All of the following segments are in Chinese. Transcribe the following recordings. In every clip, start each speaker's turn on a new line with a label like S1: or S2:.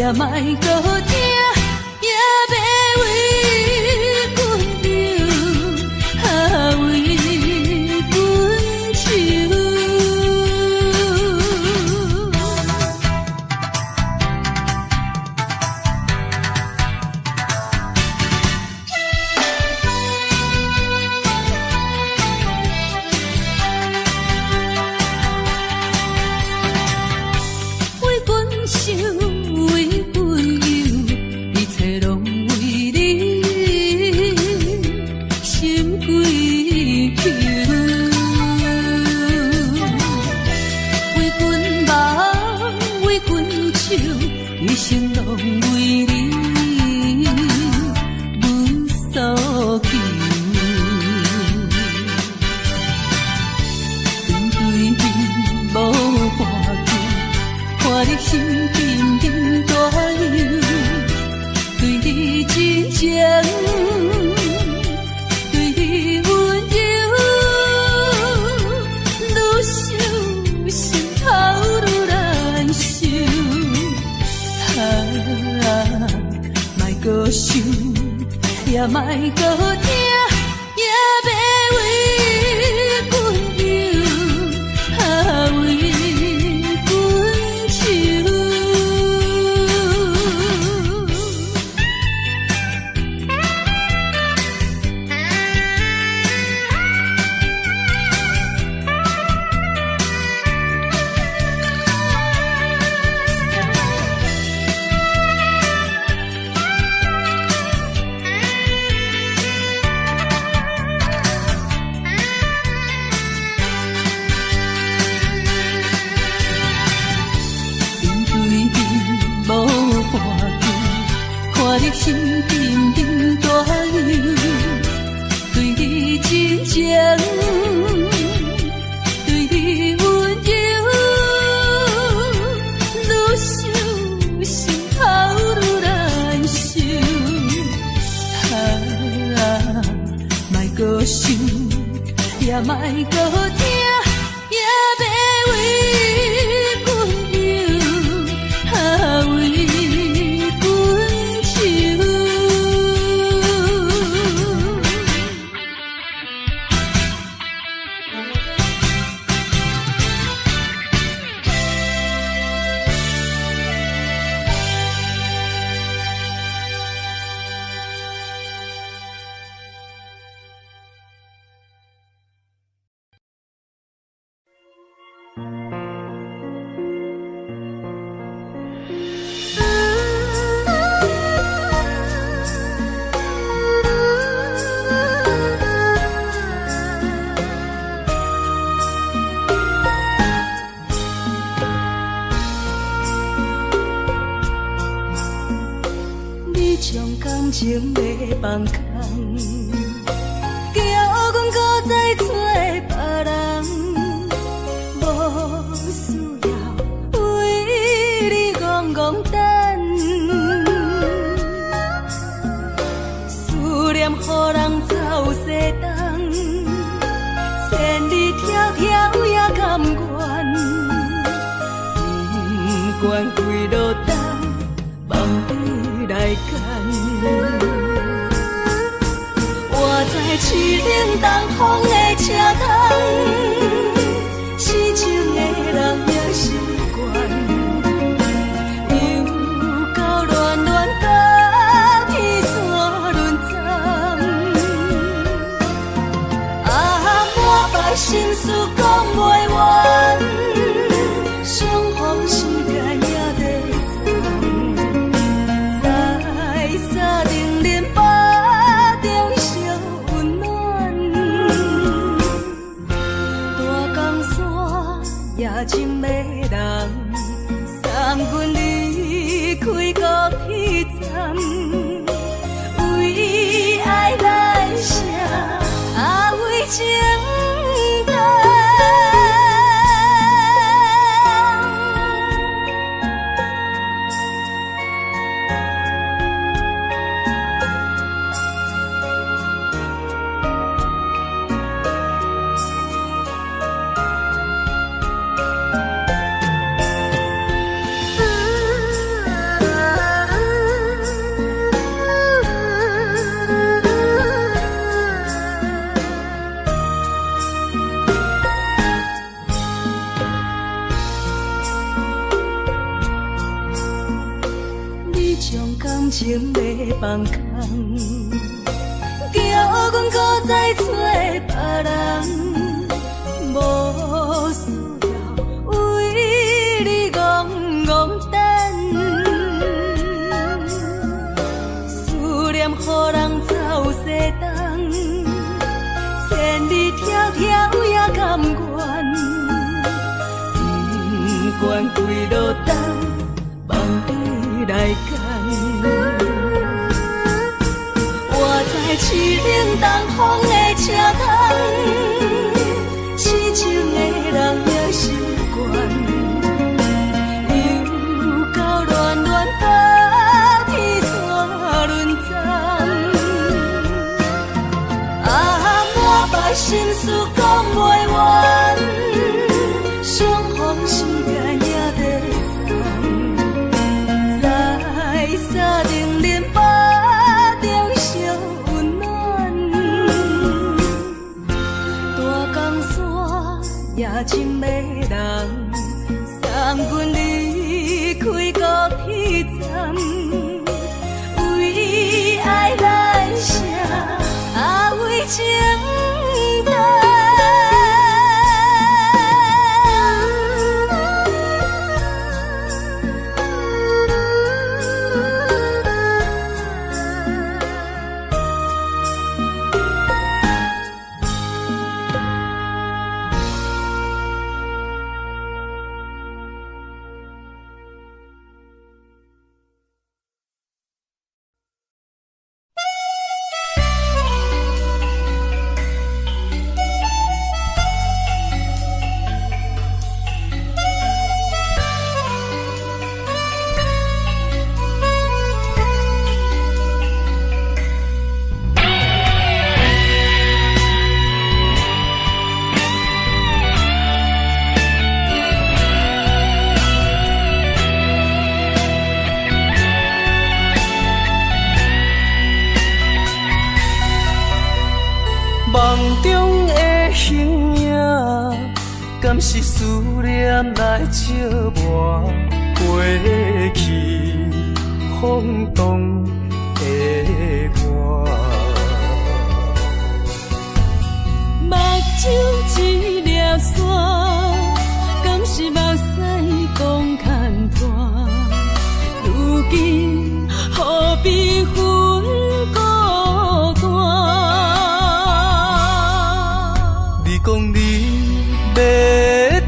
S1: 也莫搁听，也要为阮流，为阮愁。一生拢为你无所求，面对面无半句，看你心沉沉大忧，对你真情，对你温柔，愈想心头愈难受。莫搁想，也莫搁听，也要为阮流，为阮愁。看你心沉沉大忧，对你真情，对你温柔，愈想心头愈难受。莫搁想，也莫搁听，也要为阮流，为感情的放空，叫阮搁再找别人，无需要为你戆戆等。思念予人走西东，千里迢迢也甘愿，不管几路东，望你来干。我在凄冷东风的车头，痴情的人也习惯，又到乱乱甲天线轮站。满腹心事讲袂完，相逢时间也在长，在沙定连巴中烧温暖。种感情要放空，惊阮搁再找别人，无需要为你戆戆等，思念予人走西东，千里迢迢也甘愿，不管几路灯，望你来赶。我在凄冷东风的车窗，痴情的人也习惯，又到乱乱把天山轮转。啊，满腹心事讲袂完，相逢时间也在站，在沙定林巴中相温暖。大江山也真迷人，送阮离开高铁站，为爱来写为情淡。
S2: 梦中的形影，敢是思念来照磨过去风动的我？
S1: 目睭一粒线，敢是目屎讲牵拖？如今何必分孤单？
S2: 你讲你要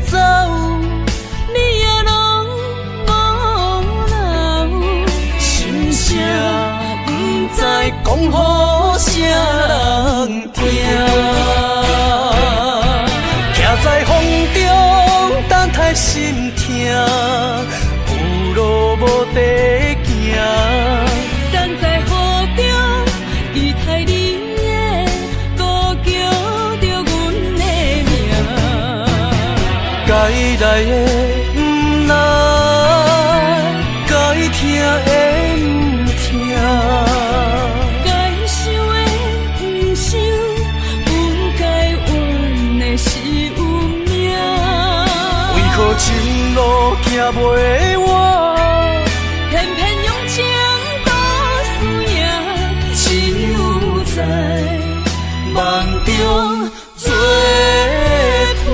S2: 走，
S1: 你也拢无留，
S2: 心声不知讲予啥人听。徛在风中等待心痛，有路无地行。
S1: 等在雨中，期待你的歌叫着阮的名。
S2: 该来的不来，该听的不听。
S1: 该想的不想，不该怨的是有命。
S2: 为何情路行袂完？
S1: 偏偏用情多输赢，只有在梦中作伴。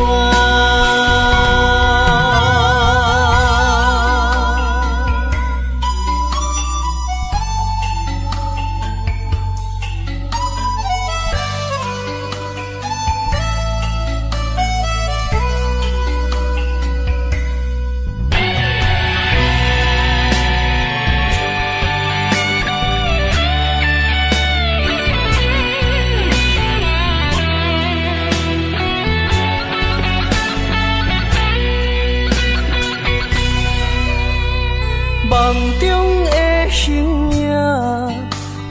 S2: 梦中的形影，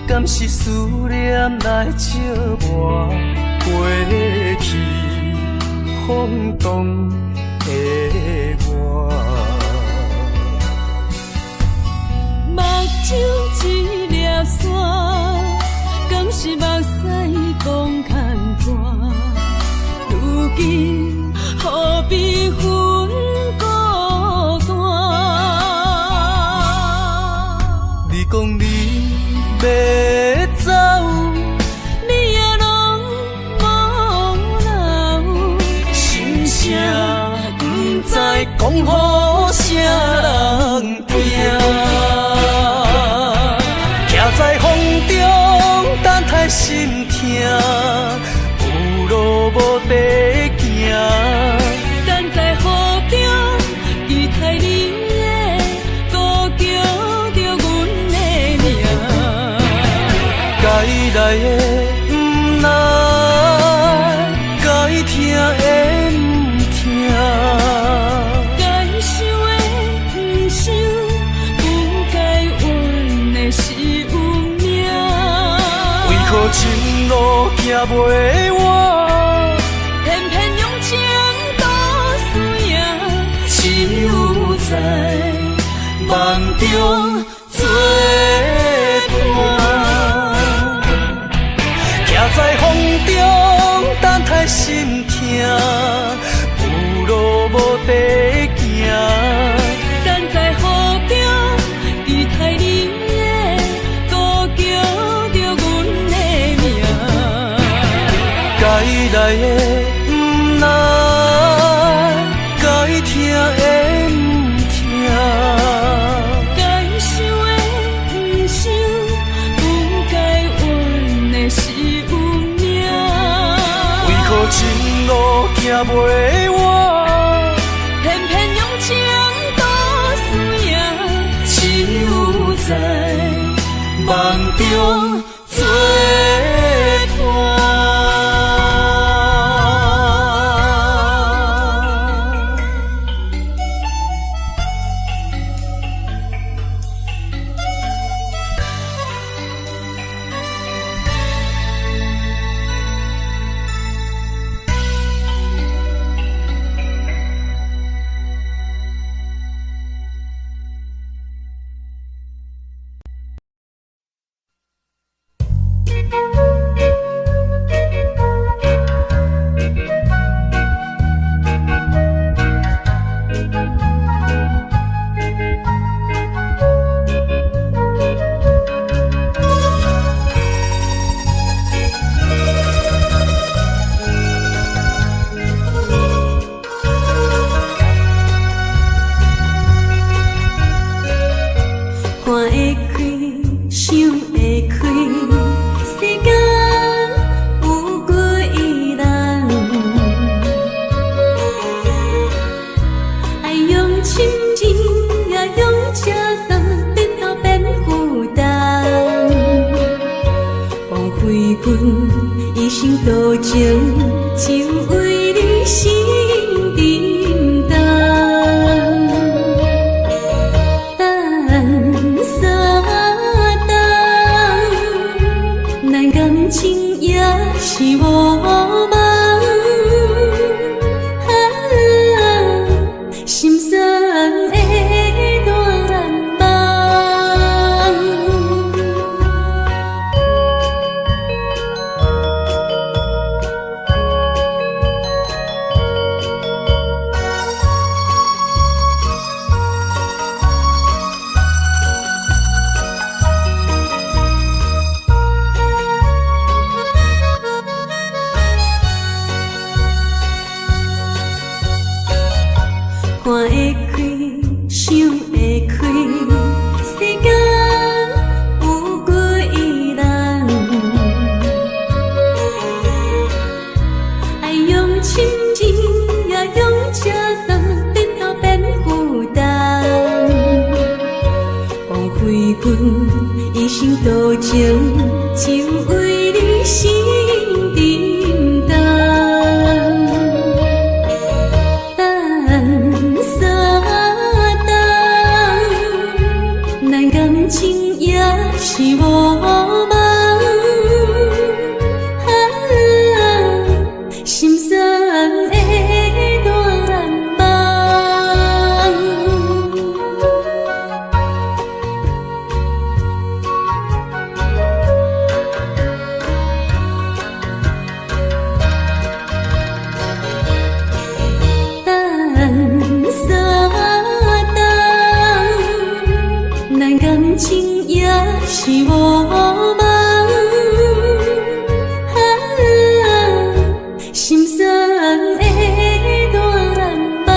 S2: 敢是思念来照磨过去风动的我？
S1: 目睭一粒线，敢是目屎讲牵拖？如今何必分孤单？
S2: 讲你要走，
S1: 你也拢无留，
S2: 心声不知讲予啥人听。徛在风中，等待心痛，有路无地行。
S1: 等在雨中，期待你的歌叫着阮的名。
S2: 该来的不来，该听的不听。
S1: 该想的不想，不该怨的是运命。
S2: 为何前路行袂完，
S1: 偏偏用情多输赢，只有在梦中作伴。
S2: 徛在风中，等待心痛，有路无地行。
S1: 等在雨中，期待你的歌叫着阮的名。
S2: 该来的不来，该听的不听。
S1: 该想的不想，不该怨的是运命。
S2: 为何前路行袂完，
S1: 偏偏用情多输赢，只有在梦中作伴。看会开，想会开，世间有几人？爱用深情，也用车重，得到变负担。枉费阮一生多情，只为你心沉重。感情也是无望，心酸的大梦。看会开，想会开，世间有几人？爱用深情，也用车重，得到变负担。枉费阮一生多情，只为你心沉重。感情也是无望，心酸的大梦。感情也是我梦，心酸的恋梦。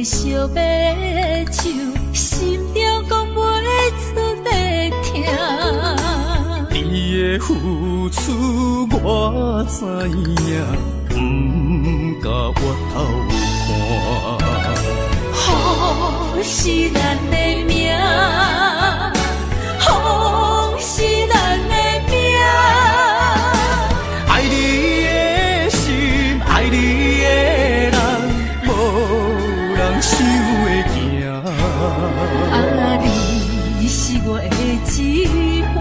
S1: 惜要手，心中讲袂出的痛。
S2: 你的付出我知影，不甲我头看。
S1: 风是咱的命，风是咱的命。
S2: 爱你的心，爱你的人，无人想会行。
S1: 啊，你是我的一半，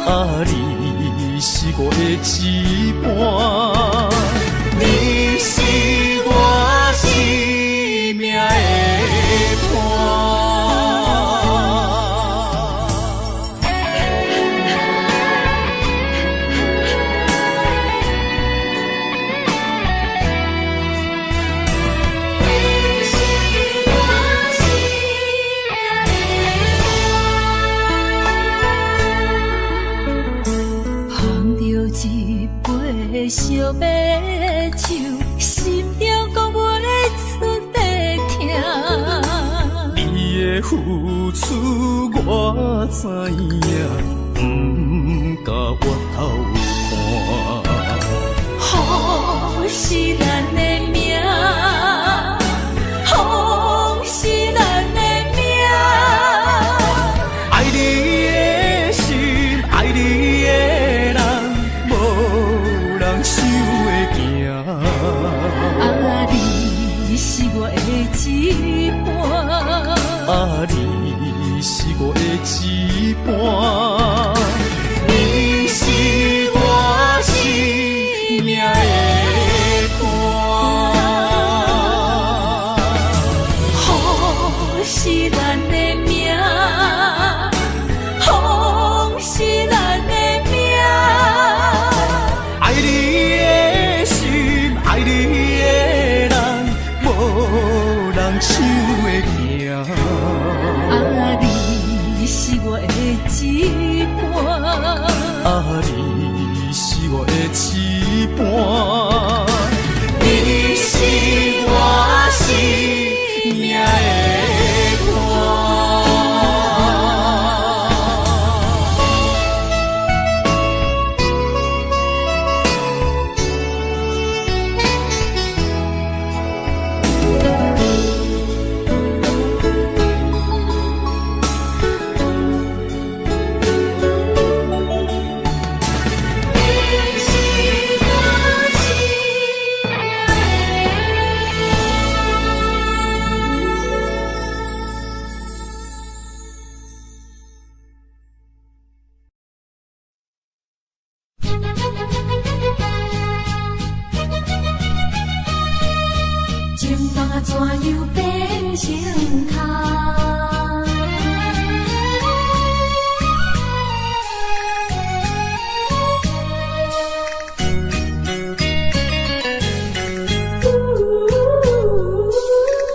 S2: 啊，你是我的一半。付出我知影，不敢回头看。
S1: 风是咱的命，风是咱的命。
S2: 爱你的心，爱你的人，无人想会行。
S1: 啊，你是我的一半。
S2: 啊，你是我的一半，你是我生命的伴。
S1: 风是咱的命，风是咱的命。
S2: 爱你的心，爱你的人，无人想会行。
S1: 啊，你是我的一半。
S2: 啊，你是我的一半，你是我生命的伴。
S1: 情梦啊，怎样变成空？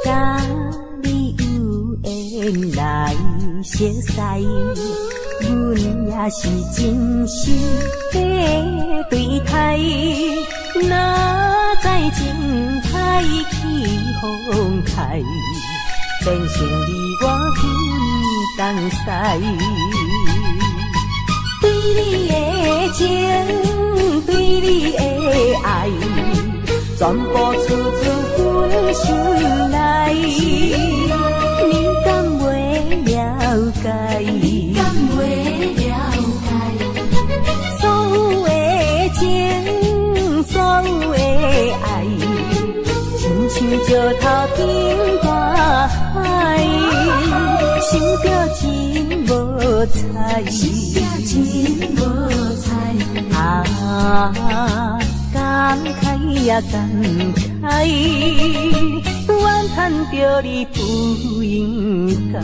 S3: 甲你有缘来熟识，阮也是真心在对待。哪知情海起风开，变成你我分东西。对你的情，对你的爱，全部出自阮心内。你敢袂了解？
S1: 你敢袂了解？
S3: 所有的情，所有的爱，亲像石头顶大海，想着真无彩，
S1: 真无彩。
S3: 啊，感慨呀感慨，怨叹着你不应该。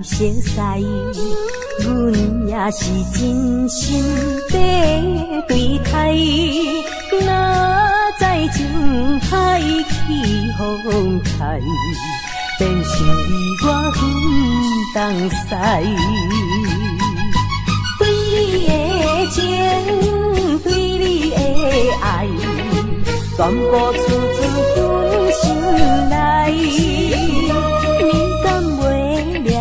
S3: 熟识，阮也是真心在对待。哪知情海起风开，变成你我分东西。对你的情，对你的爱，全部出自阮心内。你敢袂了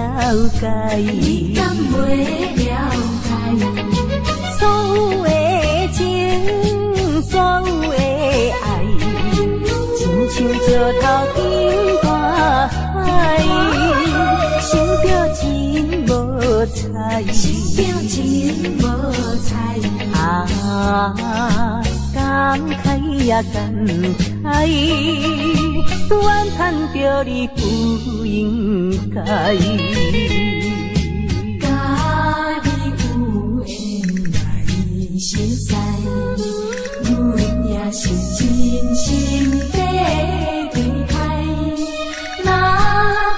S3: 解？
S1: 你敢袂了解？
S3: 所有的情，所有的爱，亲像石头顶大海，想着真无彩，
S1: 想着真无彩。
S3: 啊，感慨呀感慨，怨叹着你不应该。
S1: 甲你有缘来熟识，阮也是真心在对待。哪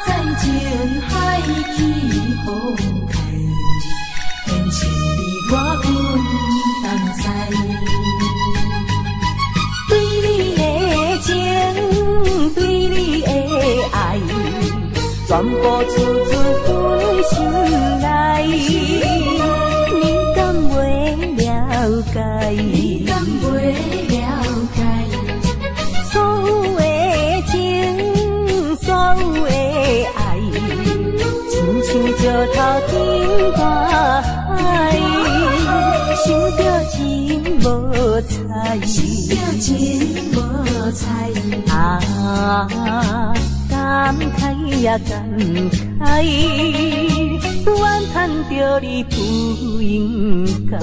S1: 知情海起风开，变成你我分东西。对你的情，对你的爱，全
S3: 全部处处分心内，你敢袂了解？
S1: 你敢袂了解？
S3: 所有的情，所有的爱，亲像石头顶大海，想着情无彩，
S1: 想着情无彩。
S3: 啊，感慨呀感慨，怨叹着你不应该。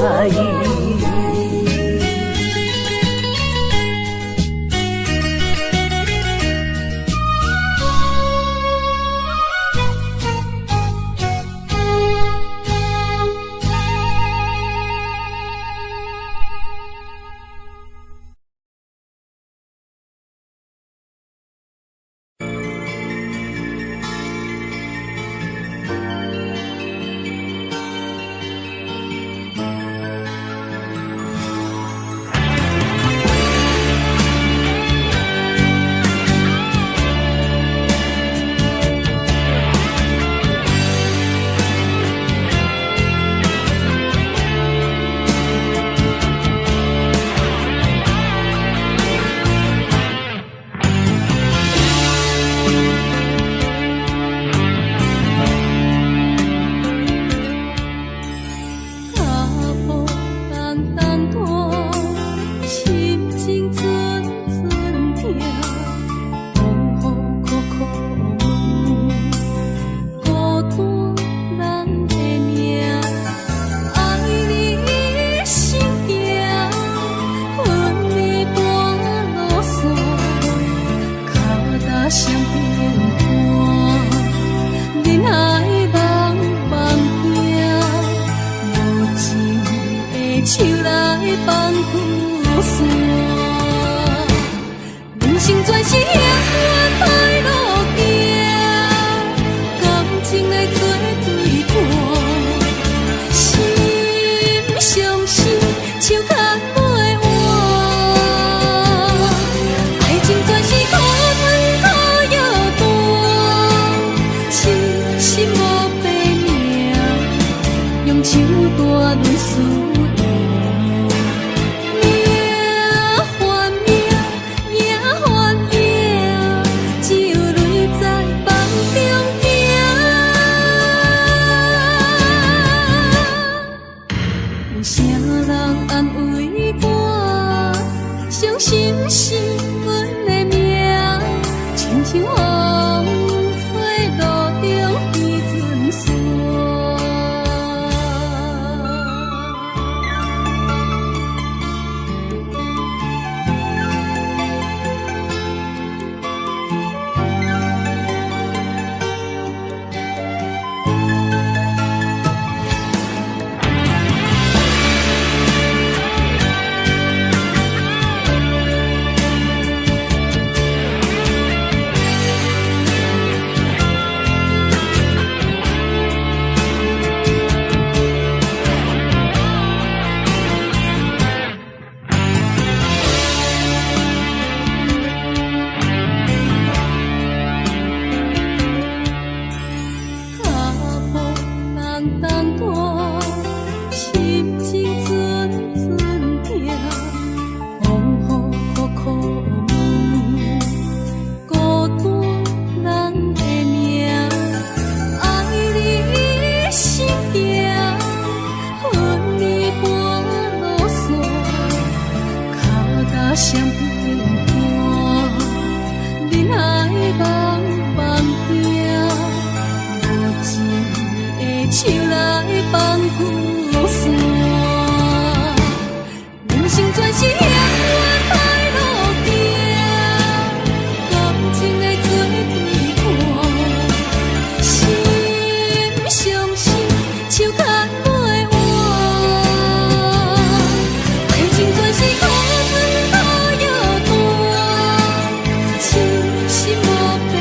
S1: 心无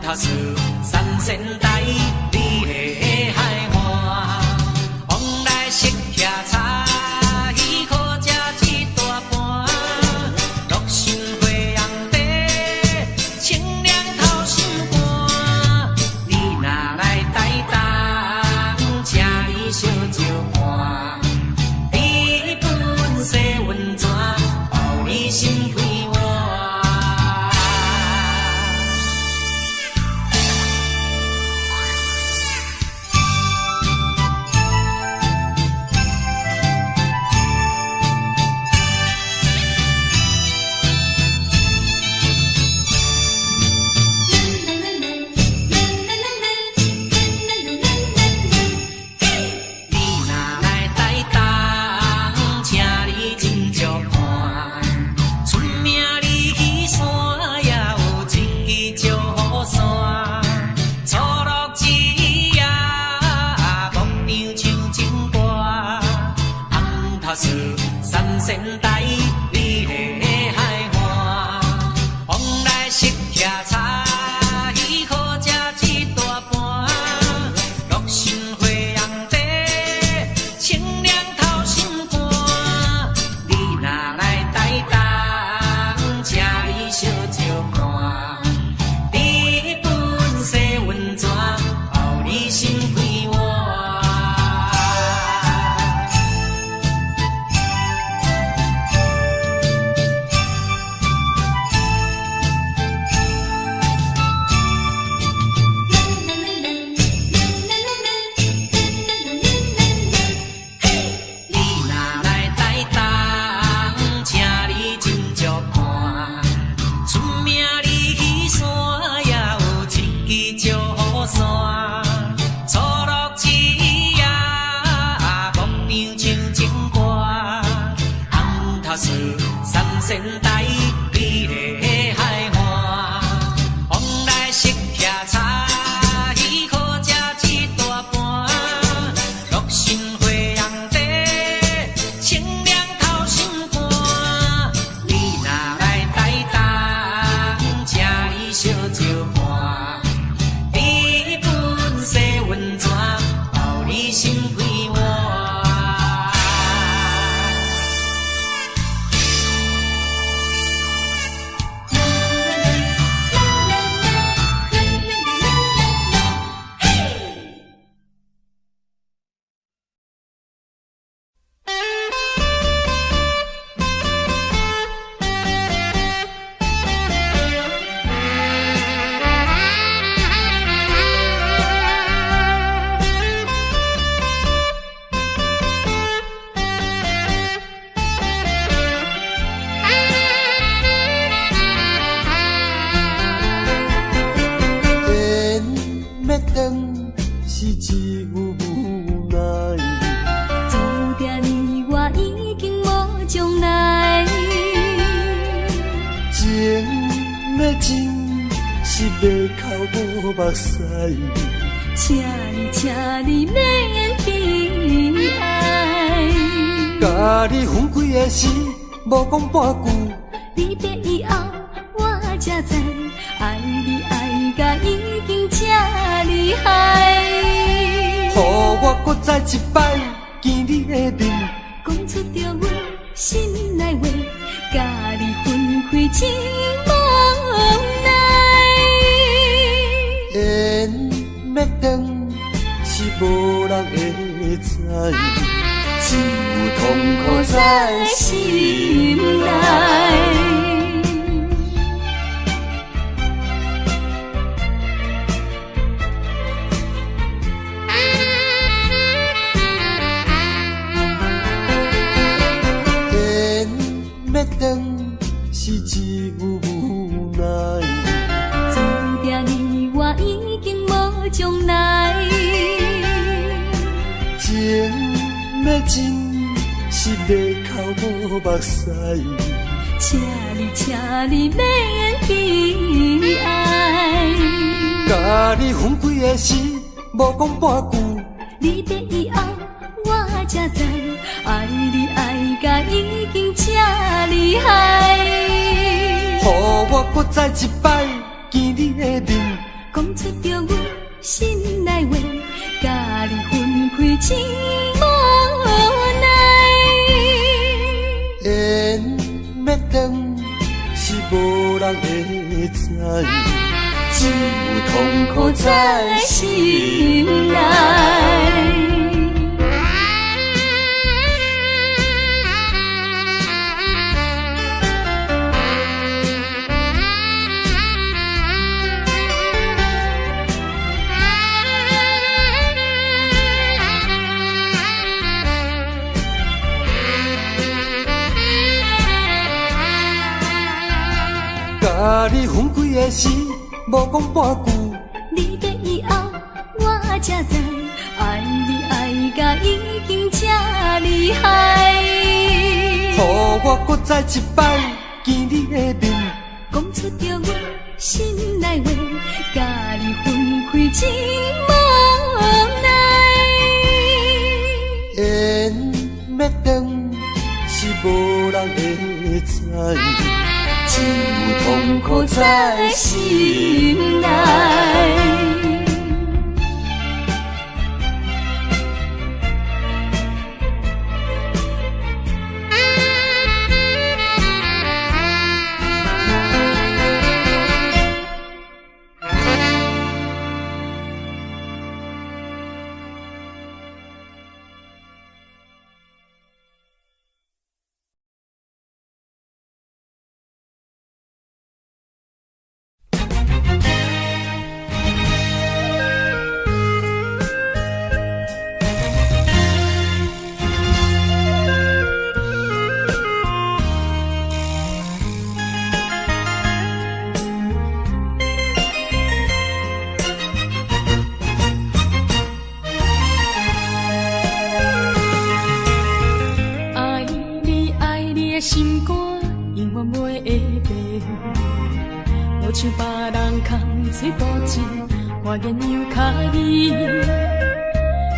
S2: 头树三仙台，你的海岸，往来色徛茶，鱼可食一大盘，乐心花红茶，清凉透心肝。你若来台东，请你小酒伴，你本色温泉，包你心开换。三仙台，你的海岸，往来色徛茶，鱼可食一大盘，乐心花红茶，清凉透心肝。你若来台东，请你小酒伴，你本色温泉，包你心开换。三仙台，你的海岸，往来色徛茶，鱼可食一大盘，乐心花红茶，清凉透心肝。你若来台东，请你小酒伴，你本色温泉，包你心开换。
S1: 请你免悲哀，
S4: 甲你分开的时，无讲半句。
S1: 离别以后，我才知，爱你爱甲已经这厉害。
S4: 予我搁再一摆见你的面，
S1: 讲出着阮心内话，甲你分开真无奈。
S4: 缘要断是无人会知，只有痛苦在心内。要断是只有无奈，
S1: 注定你我已经无将来。
S4: 情要真是要哭无目屎，
S1: 请你免悲哀。
S4: 甲你分开的时，无讲半句。
S1: 离别以后，我才知，爱你爱甲已经这厉害。
S4: 予我搁再一摆见你的面，
S1: 讲出着阮心内话，甲你分开真无奈。
S4: 缘要断是无人会知，只有痛苦在心内。甲你分开的时，无讲半句。
S1: 你的以后，我才知，爱你爱甲已经这厉害。
S4: 予我搁再一摆见你的面，
S1: 讲出着阮心内话，甲你分开真无奈。
S4: 缘要断是无人会知。只有痛苦在心内。
S1: 心肝永远袂会变，无像别人空嘴无舌，我言又卡意。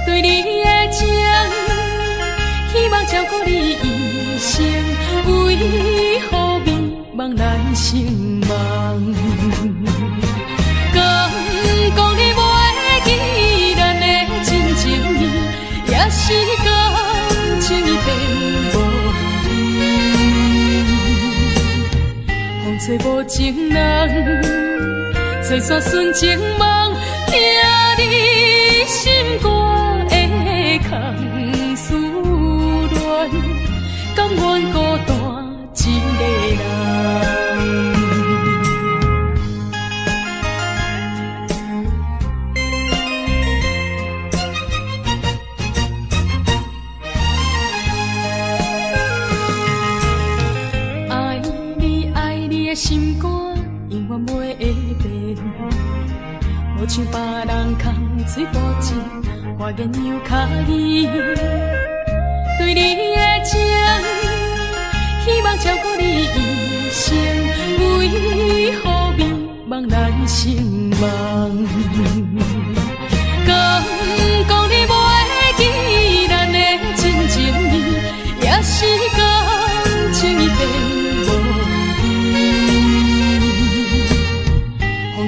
S1: 对你的情，希望照顾你一生，为何迷茫难成梦？敢讲你袂记咱的真情意，也是感情已变无。找无情人，找煞纯情梦，听你心肝的空思恋，甘愿孤单一个人。心肝永远袂会变，无像别人空嘴无舌，我言又卡意。对你的情，希望照顾你一生，为何迷茫难成梦？敢讲你袂记咱的真情意，也是感情已变。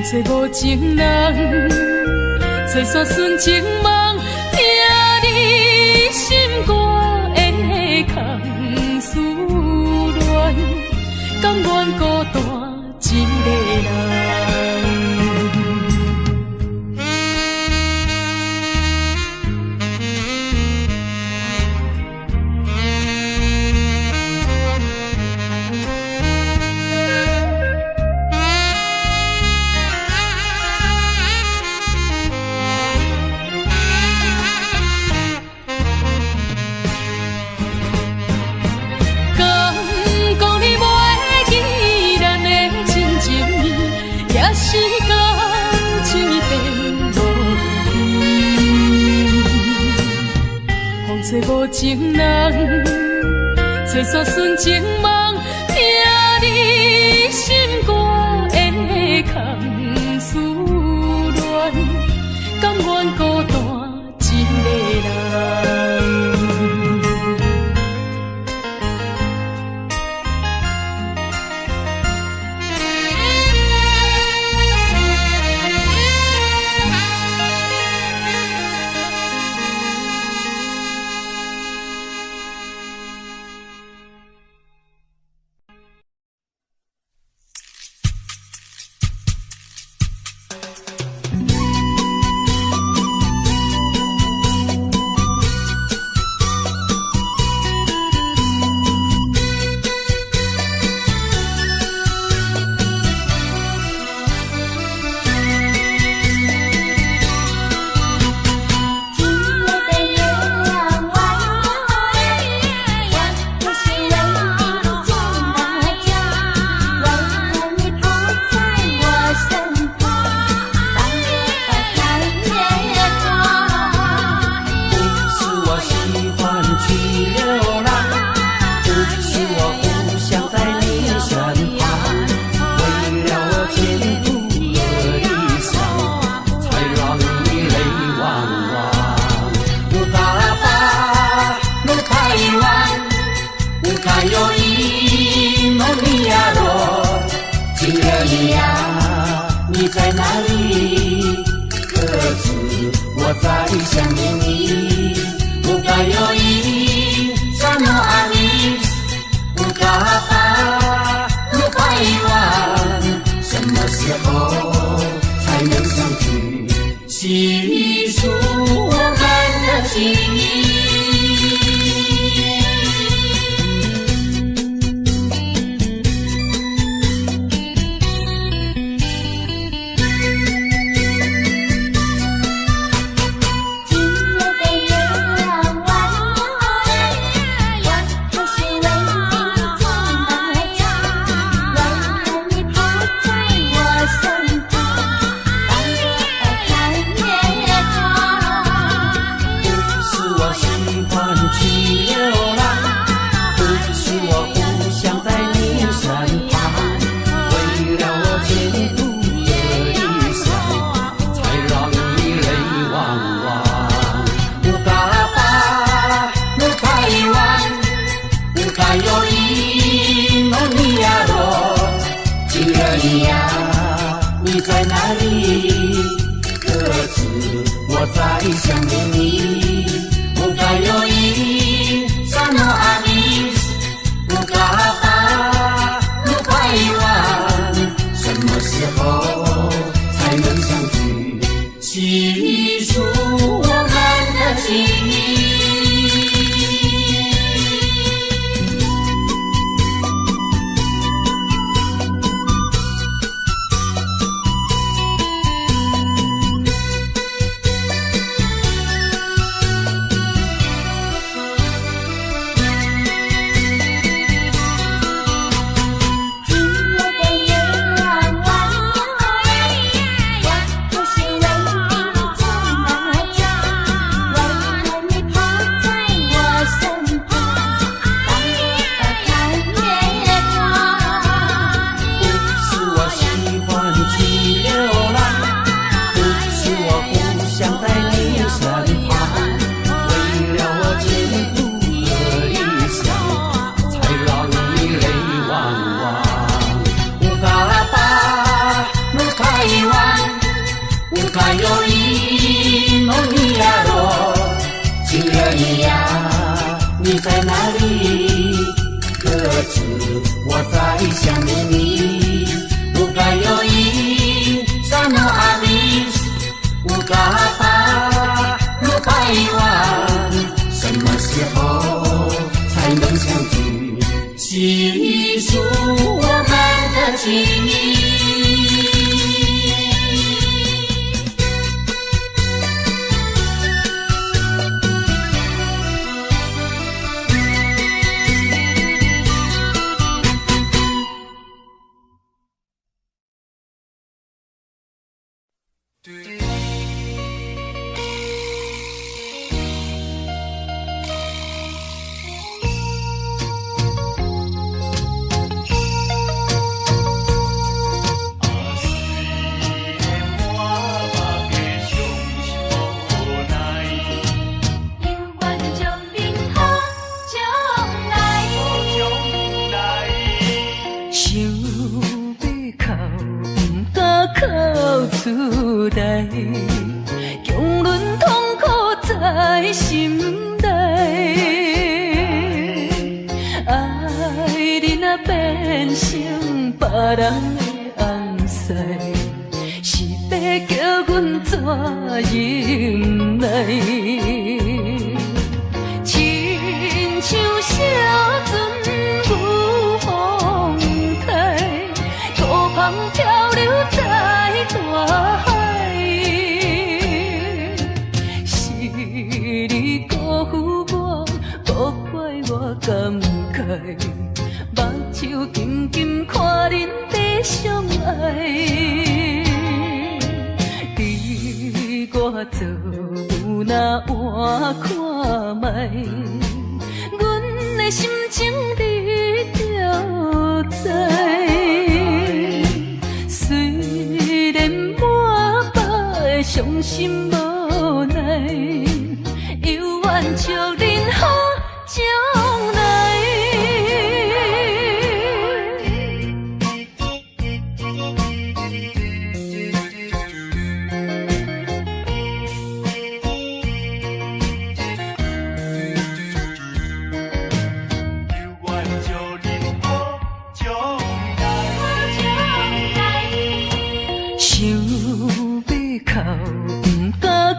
S1: 找无情人，找煞纯情梦，听你心肝的空思恋，甘愿孤单一个人。找无情人，找煞纯情梦，听你心肝的空思恋，甘愿孤单一个人。
S4: 在哪里？可知我在想念你。不该有一萨诺阿米，不该把路拍完，什么时候才能相聚？细数我们的情谊。你在哪里？可知我在想念你。不该有一萨诺阿米，不该把路拍完，什么时候才能相聚？细数我们的情谊。你在哪里？可知我在想念你。不该有一萨诺阿米，不该把路拍完，什么时候才能相聚？细数我们的情谊。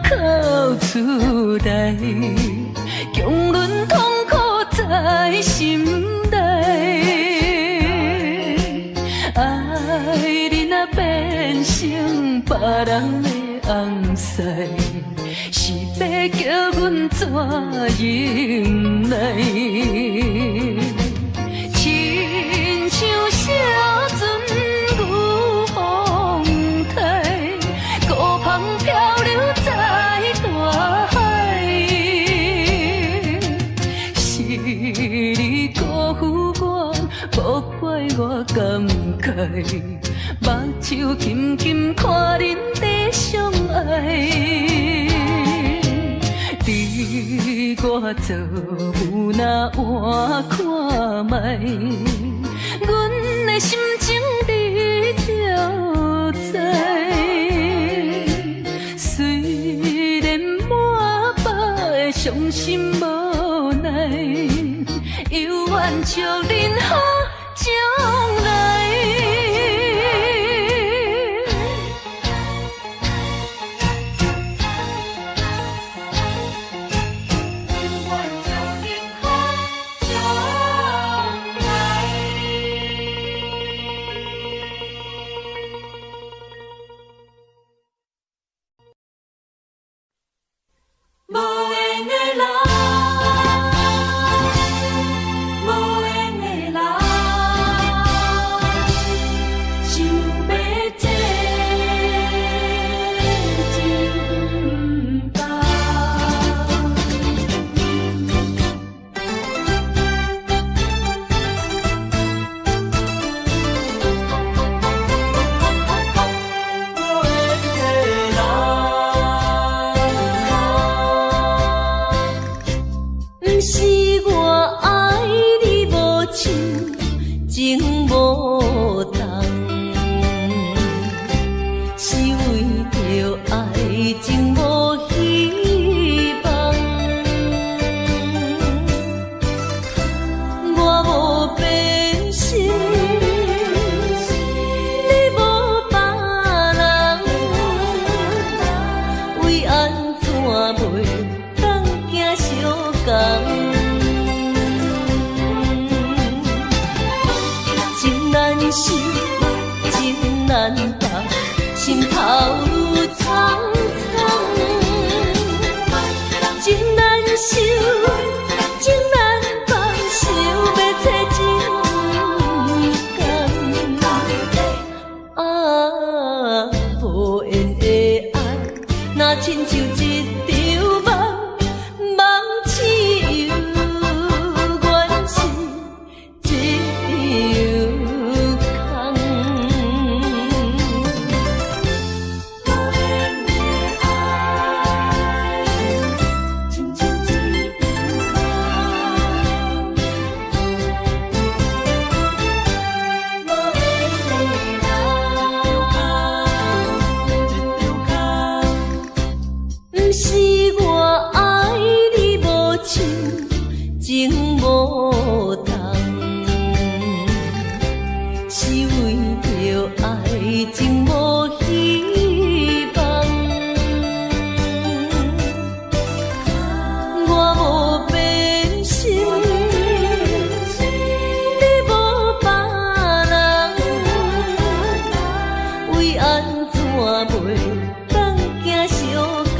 S3: 哭出来，强忍痛苦在心内。爱你若变成别人的红婿，是要叫阮怎忍耐？亲像小船牛风台，孤帆漂流在大海。是你辜负我，无怪我感慨，目睭紧紧看恁在相爱。你我做有那换看卖，阮的心情你就知。虽然满腹的伤心无奈，犹愿祝恁好将来。
S1: 无缘的人，无缘的人，想要这真白。不是我爱你无像情无重，是为着爱情无希望。我无变心，你无别人，为安怎袂当行相共？情难舍，情难放，心头愈苍苍。情难收，情难放，想要找真甘。啊，无缘的爱，若亲像一场梦，梦似有缘是一场空。无缘的爱，亲像一场梦，无缘的不是我爱你无像情无重，是为着爱情无希望。我无变心，你无别人，为安怎袂当行相共？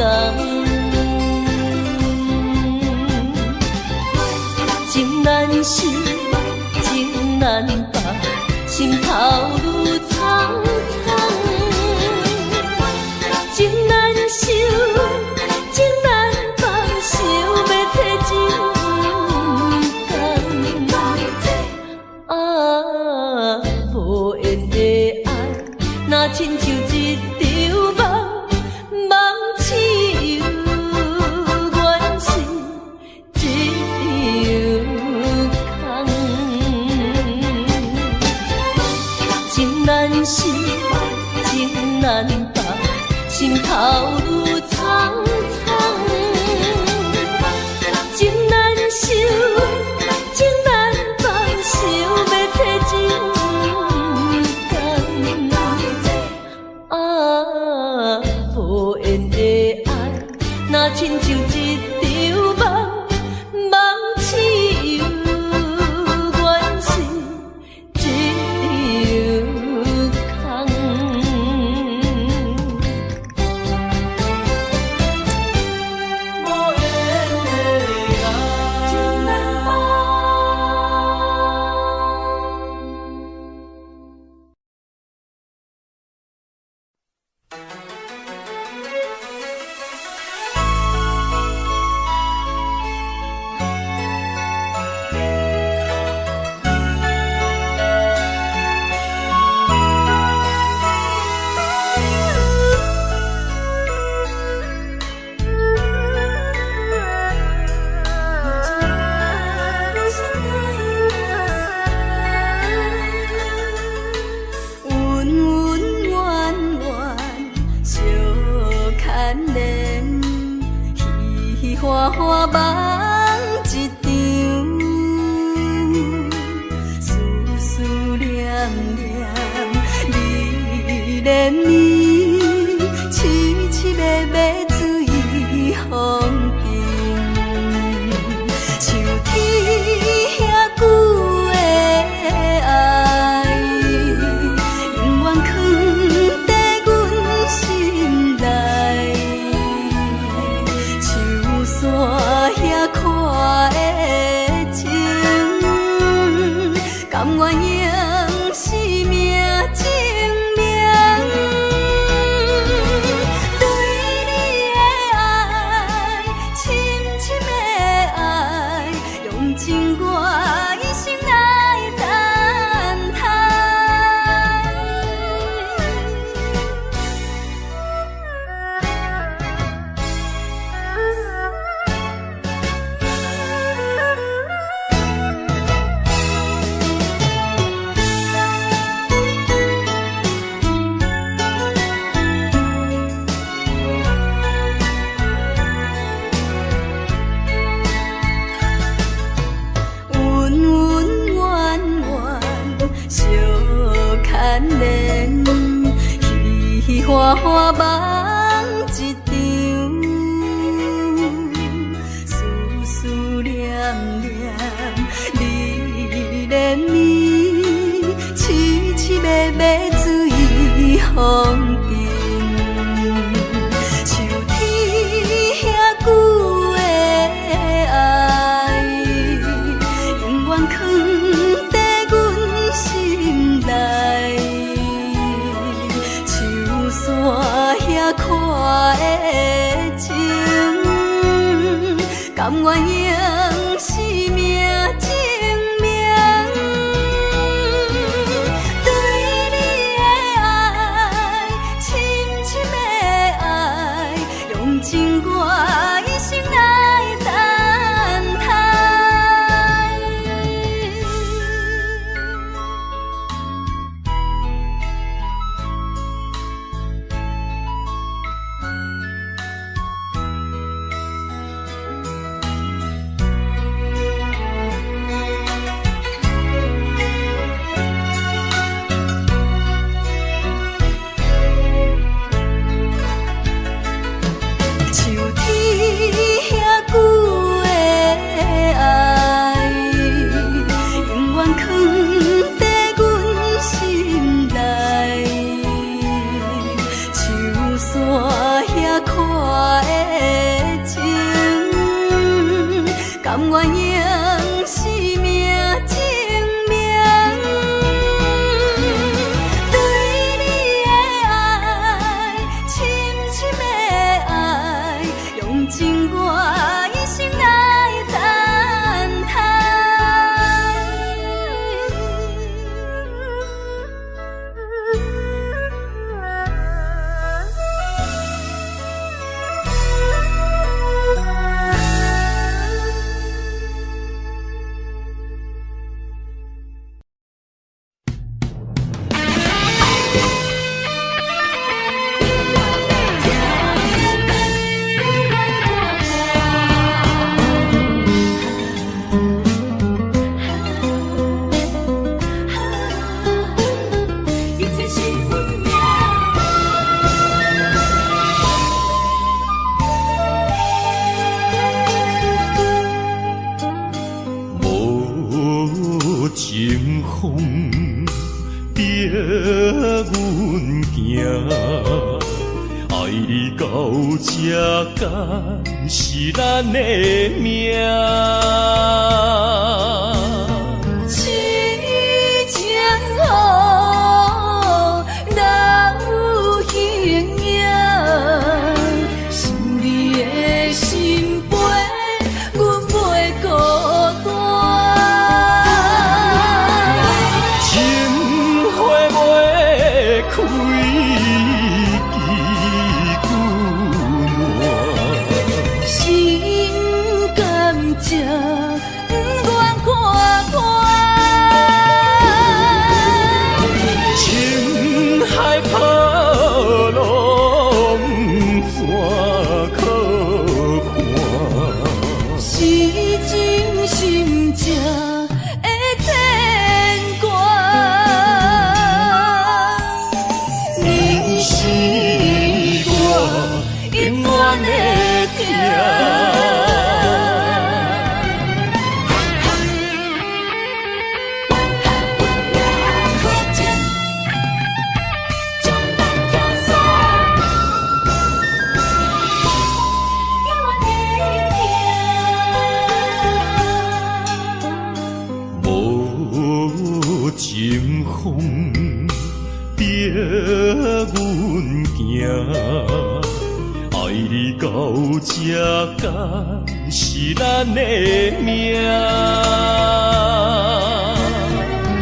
S1: 情难舍，情难放，心头愈苍苍。情难收，情难放，想要找真甘。啊，无缘的爱，若亲像一场梦，梦似有缘是一场空。情难舍，情难放，心头愈苍苍。情难收，情难放，想要找真甘。啊，无缘的爱，若亲像一场梦，梦似有缘是一场空。
S4: 无缘的爱，
S1: 真难忘。花花梦一场，思思念念，你怜你，凄凄密密水风景，像天遐久的爱，永远藏在阮心内。山遐看的情，甘愿用生命证明。对你的爱，深深的爱，用情我一生来等待。花花梦一场，思思念念，你怜你，凄凄密密水风景，像天遐久的爱，永远藏在阮心内。山遐看的情，甘愿用生命证明。对你的爱，深深的爱，用情我一生来等待。甘愿用生命证明，对你的爱，深深的爱，用情我一生来等待。
S5: 到这，敢是咱的命？
S1: 痴情好，哪有形影？心里的心悲，阮袂孤单。
S5: 情花袂开。
S1: 情不愿看破，
S5: 情海波浪怎可看？
S1: 是真心正的牵挂，你是我永远的疼。情风逼阮行，爱你到这，敢是咱的命？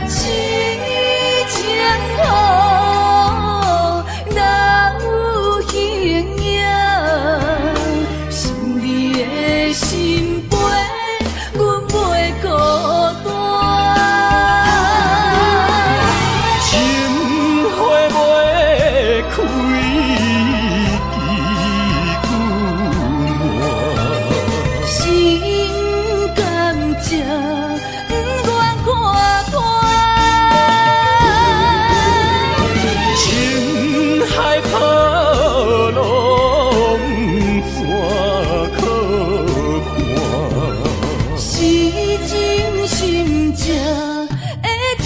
S1: 痴情好，哪有形影？心里的心悲，阮袂孤单。
S5: 开
S1: 心甘情不愿看破，
S5: 情海波浪怎可看？
S1: 是真心正的牵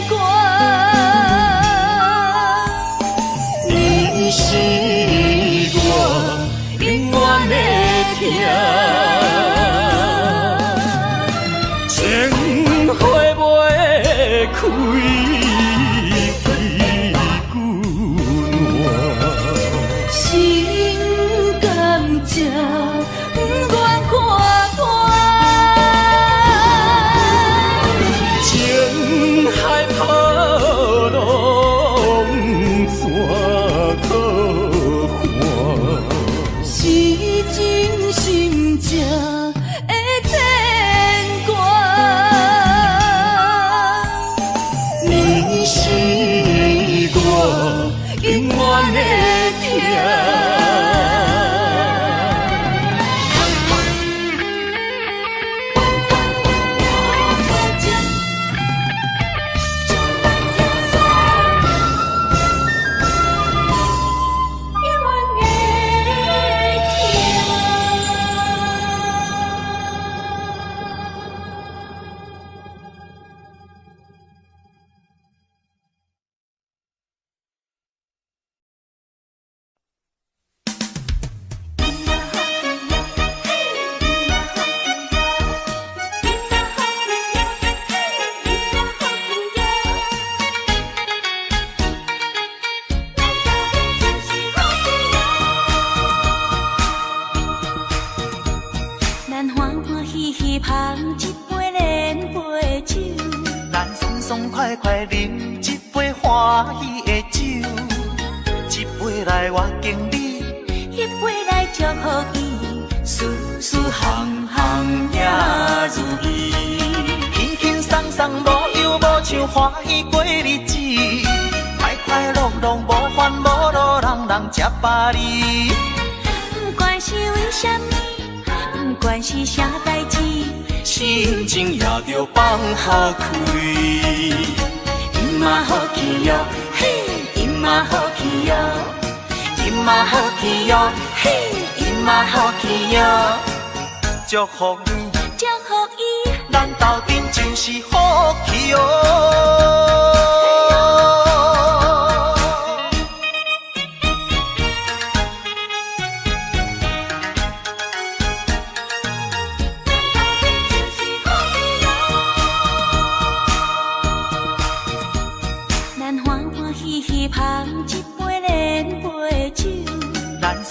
S1: 挂。是我永远的疼，情花袂开，心甘情不愿看破，
S5: 情海波浪怎可看？
S1: 是真心正的牵挂。你是我永远的疼。
S6: 快快饮一杯欢喜的酒，一杯来我敬你，
S1: 一杯来祝福伊，
S6: 事事行行也如意，轻轻松松无忧无愁，欢喜过日子，快快乐乐无烦无恼，人人吃饱哩。
S1: 不管是为什么，不管是啥代志，
S6: 心情也着放好开。
S1: 嘛好气哟，嘿，伊嘛好气哟，伊嘛好气哟，嘿，伊嘛好气哟。
S6: 祝福你，
S1: 祝福伊，
S6: 咱斗阵就是好气哟。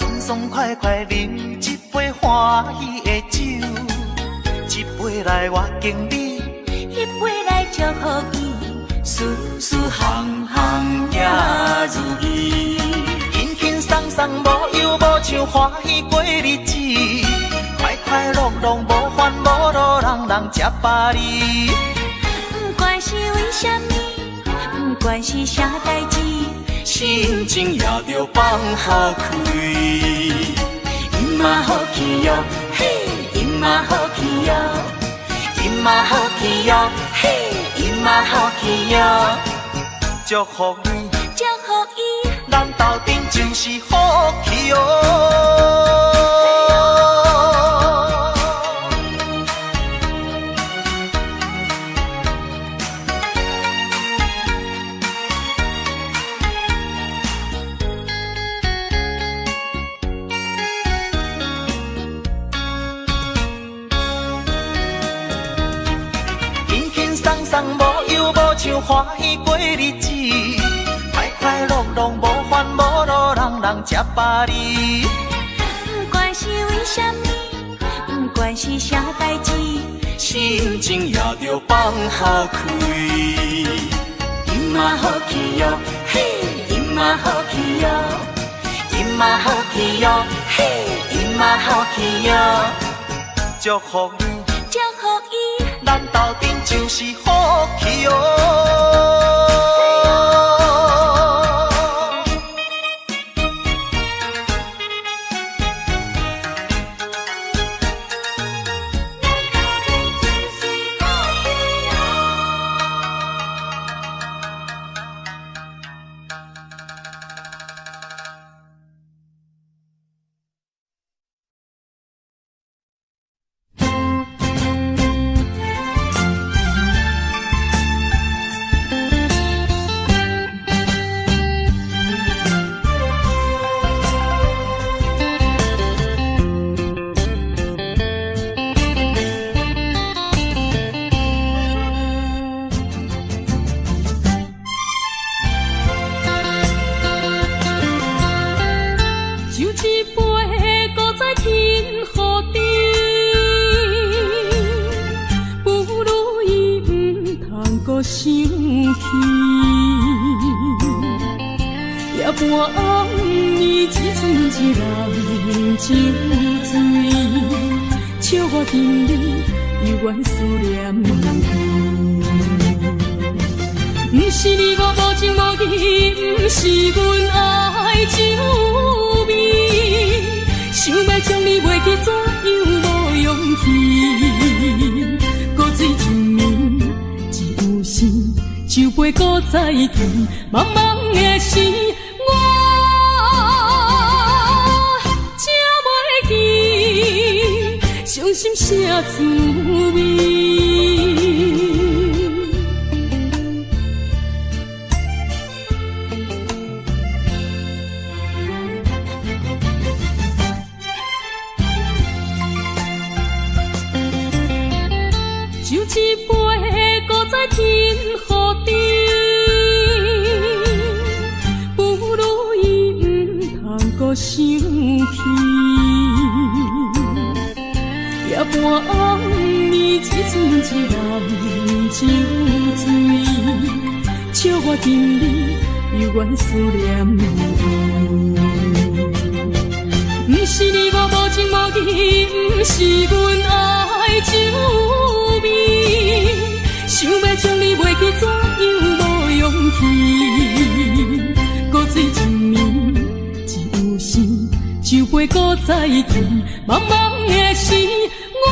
S6: 爽爽快快饮一杯欢喜的酒，一杯来我敬你，
S1: 一杯来祝福伊，事事行行也如意。
S6: 轻轻松松无忧无愁，欢喜过日子，快快乐乐无烦无恼，人人吃饱哩。
S1: 不管是为什么，不管是啥代志，
S6: 心情也着放好开。
S1: 因嘛好气哟，嘿，因嘛好气哟，因嘛好气哟，嘿，因嘛好气哟。
S6: 祝福你，
S1: 祝福伊，
S6: 咱斗阵就是好气哦。无忧无愁，欢喜过日子，快快乐乐无烦无恼，人人吃饱哩。
S1: 不管是为什么，不管是啥代志，
S6: 心情也着放好开。
S1: 因嘛好气哟，嘿，因嘛好气哟，因嘛好气哟，嘿，因嘛好气哟。
S6: 祝福你，
S1: 祝福伊，
S6: 咱斗阵就是好气哦。
S3: 茫茫的时，我才袂记，伤心啥滋味。就一杯搁再添予你。想起，夜半暗暝一寸一人酒醉，笑我今日犹原思念你。不是你我无情无义，不是阮爱酒味，想要将你袂记，怎样无勇气？搁醉一暝。酒杯搁再添，茫茫的时，我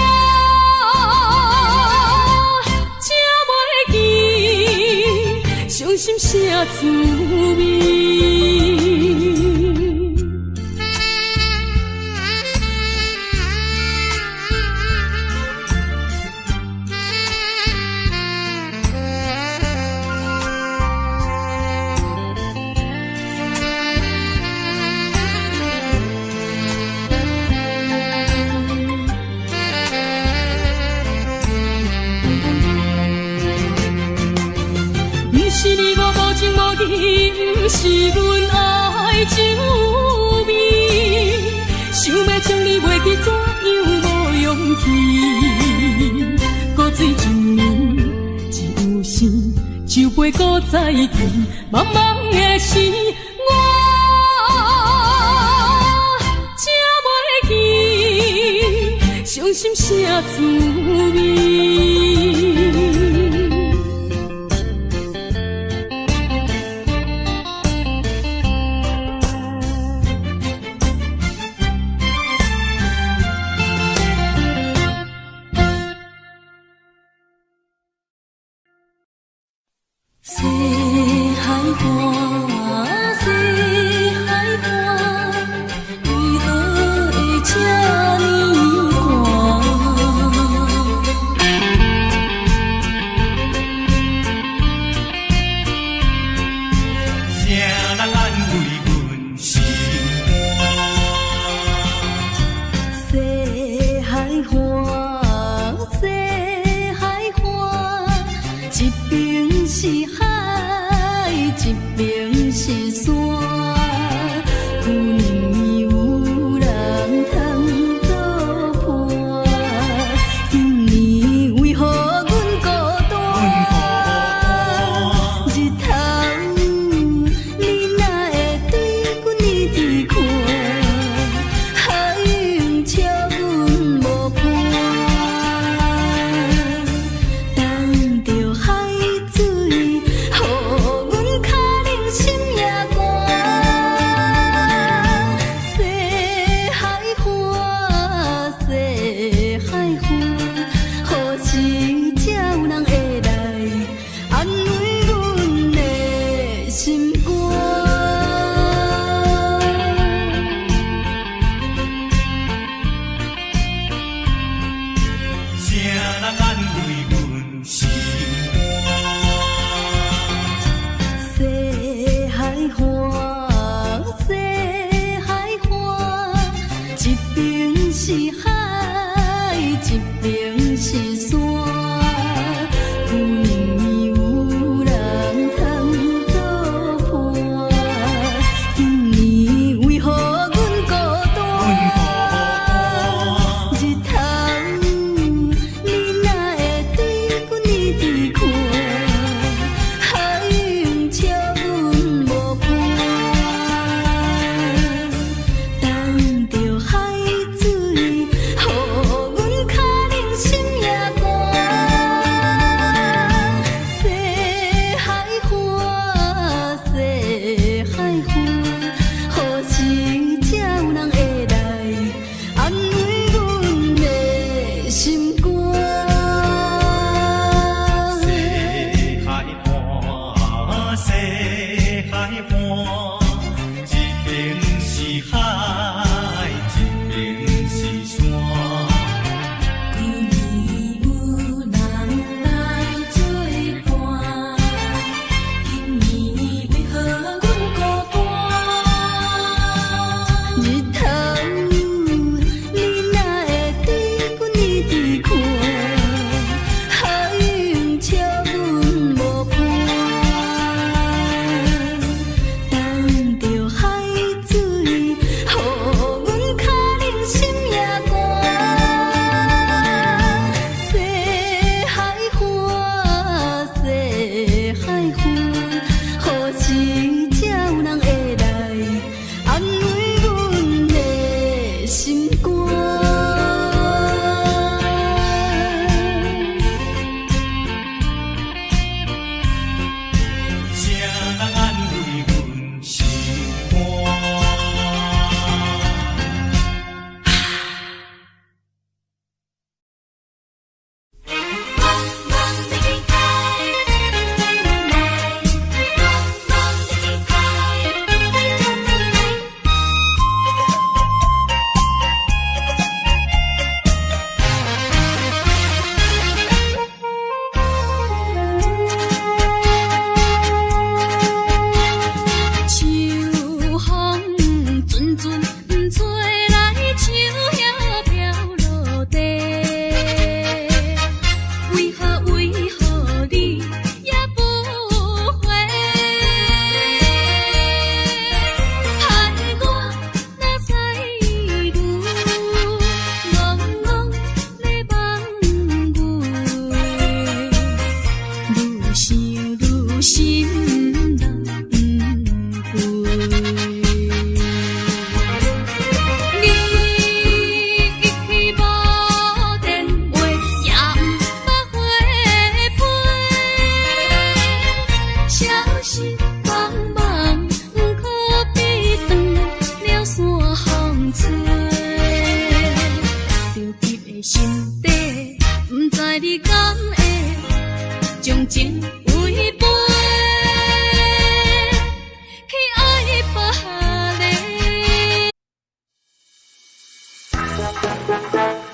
S3: 才袂记，伤心啥滋味。不是阮爱酒味，
S1: 将你袂记怎样无勇气？古水一年一有生，酒杯搁再添，茫茫的时，我才袂记伤心啥滋味。西海岸，西海岸，为何会这呢寒？
S2: 谁人安慰阮心
S1: 西海岸，西海岸，一边是海，一边是山。旧年有人通作伴，今年为何阮孤单？日头你哪会对阮一直看？海涌笑阮无伴，等着海水，予阮脚冷心也寒。西海岸，西海岸，何时才有人会来安慰阮的心肝？
S2: 谁人安慰阮心
S1: 西海岸，西海岸，一边是海，一边是山。旧年有人通作伴，今年为何阮孤单？日头你哪会对阮一直看？海涌笑阮无伴，等着海水，予阮脚冷心的心底，不知你敢会将情违背，去爱别人。